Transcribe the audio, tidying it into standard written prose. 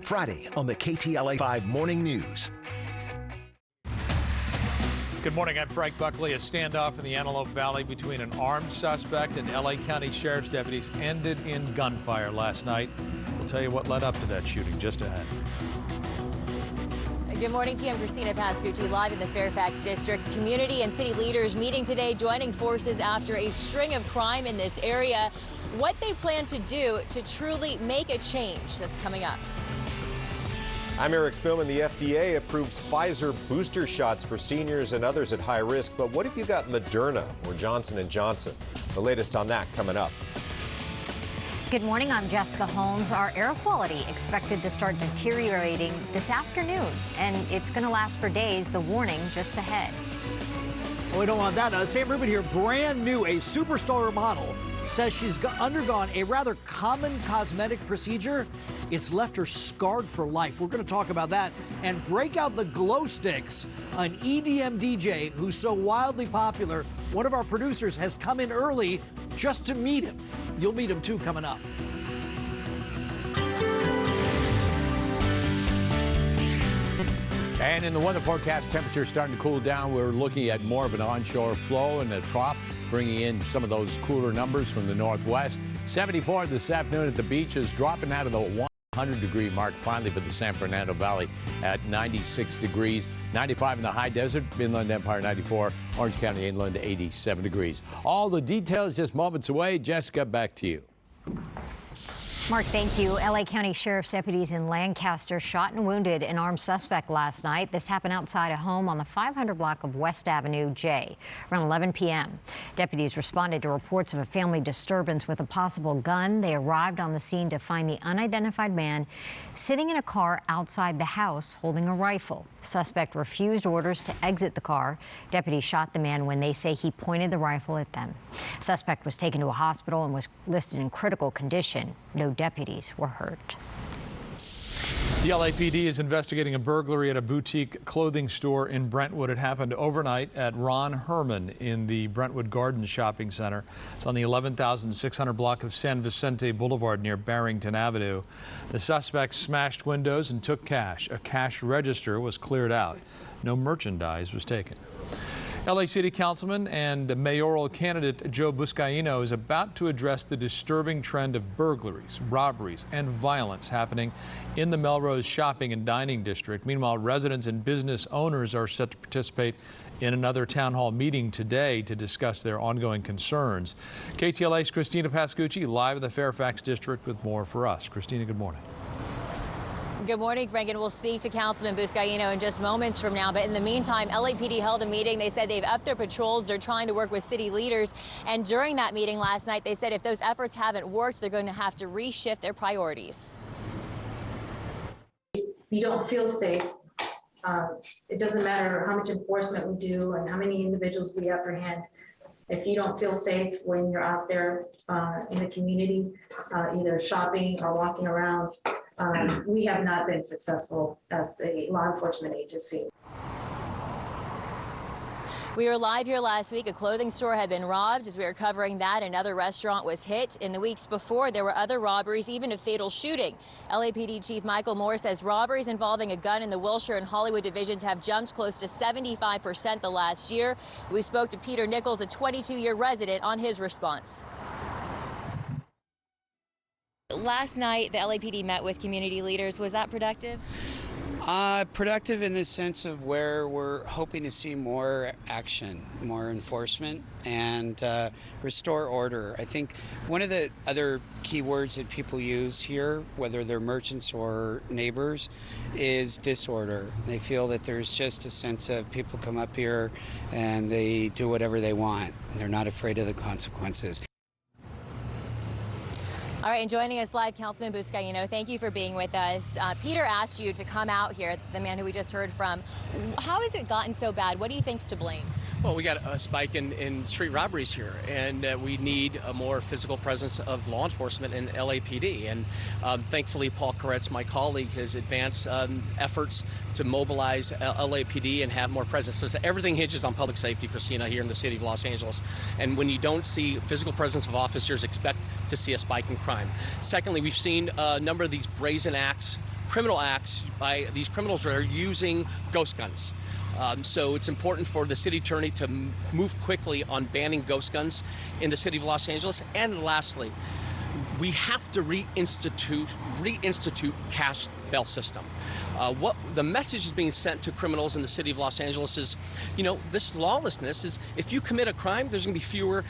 Friday on the KTLA 5 Morning News. Good morning, I'm Frank Buckley. A standoff in the Antelope Valley between an armed suspect and LA County Sheriff's deputies ended in gunfire last night. We'll tell you what led up to that shooting just ahead. Good morning to you. I'm Christina Pascucci, live in the Fairfax District. Community and city leaders meeting today, joining forces after a string of crime in this area. What they plan to do to truly make a change, that's coming up. I'm Eric Spillman. The FDA approves Pfizer booster shots for seniors and others at high risk. But what if you got Moderna or Johnson & Johnson? The latest on that coming up. Good morning, I'm Jessica Holmes. Our air quality expected to start deteriorating this afternoon, and it's going to last for days. The warning just ahead. Oh, we don't want that. Sam Rubin here, brand new, a superstar model, says she's undergone a rather common cosmetic procedure. It's left her scarred for life. We're going to talk about that and break out the glow sticks. An EDM DJ who's so wildly popular, one of our producers has come in early just to meet him. You'll meet him too coming up. And in the weather forecast, temperatures starting to cool down. We're looking at more of an onshore flow and a trough, bringing in some of those cooler numbers from the northwest. 74 this afternoon at the beaches, dropping out of the 100-degree mark finally for the San Fernando Valley at 96 degrees. 95 in the high desert, Inland Empire 94, Orange County Inland 87 degrees. All the details just moments away. Jessica, back to you. Mark, thank you. LA County Sheriff's deputies in Lancaster shot and wounded an armed suspect last night. This happened outside a home on the 500 block of West Avenue J around 11 p.m. Deputies responded to reports of a family disturbance with a possible gun. They arrived on the scene to find the unidentified man sitting in a car outside the house holding a rifle. The suspect refused orders to exit the car. Deputies shot the man when they say he pointed the rifle at them. Suspect was taken to a hospital and was listed in critical condition. No deputies were hurt. The LAPD is investigating a burglary at a boutique clothing store in Brentwood. It happened overnight at Ron Herman in the Brentwood Gardens Shopping Center. It's on the 11,600 block of San Vicente Boulevard near Barrington Avenue. The suspect smashed windows and took cash. A cash register was cleared out. No merchandise was taken. LA City Councilman and mayoral candidate Joe Buscaino is about to address the disturbing trend of burglaries, robberies, and violence happening in the Melrose shopping and dining district. Meanwhile, residents and business owners are set to participate in another town hall meeting today to discuss their ongoing concerns. KTLA's Christina Pascucci live in the Fairfax district with more for us. Christina, good morning. Good morning, Frank, and we'll speak to Councilman Buscaino in just moments from now. But in the meantime, LAPD held a meeting. They said they've upped their patrols. They're trying to work with city leaders. And during that meeting last night, they said if those efforts haven't worked, they're going to have to reshift their priorities. If you don't feel safe, it doesn't matter how much enforcement we do and how many individuals we apprehend. If you don't feel safe when you're out there in the community, either shopping or walking around, we have not been successful as a law enforcement agency. We were live here last week. A clothing store had been robbed. As we were covering that, another restaurant was hit. In the weeks before, there were other robberies, even a fatal shooting. LAPD Chief Michael Moore says robberies involving a gun in the Wilshire and Hollywood divisions have jumped close to 75% the last year. We spoke to Peter Nichols, a 22-year resident, on his response. Last night, the LAPD met with community leaders. Was that productive? Productive in the sense of where we're hoping to see more action, more enforcement, and restore order. I think one of the other key words that people use here, whether they're merchants or neighbors, is disorder. They feel that there's just a sense of people come up here and they do whatever they want. They're not afraid of the consequences. All right, and joining us live, Councilman Buscaino, thank you for being with us. Peter asked you to come out here, the man who we just heard from. How has it gotten so bad? What do you think's to blame? Well, we got a spike in street robberies here, and we need a more physical presence of law enforcement in LAPD. And thankfully, Paul Koretz, my colleague, has advanced efforts to mobilize LAPD and have more presence. So everything hinges on public safety, Christina, here in the city of Los Angeles. And when you don't see physical presence of officers, expect to see a spike in crime. Secondly, we've seen a number of these brazen acts criminal acts by these criminals that are using ghost guns. So it's important for the city attorney to move quickly on banning ghost guns in the city of Los Angeles. And lastly, we have to reinstitute cash bail system. What the message is being sent to criminals in the city of Los Angeles is, you know, this lawlessness is, if you commit a crime, there's going to be fewer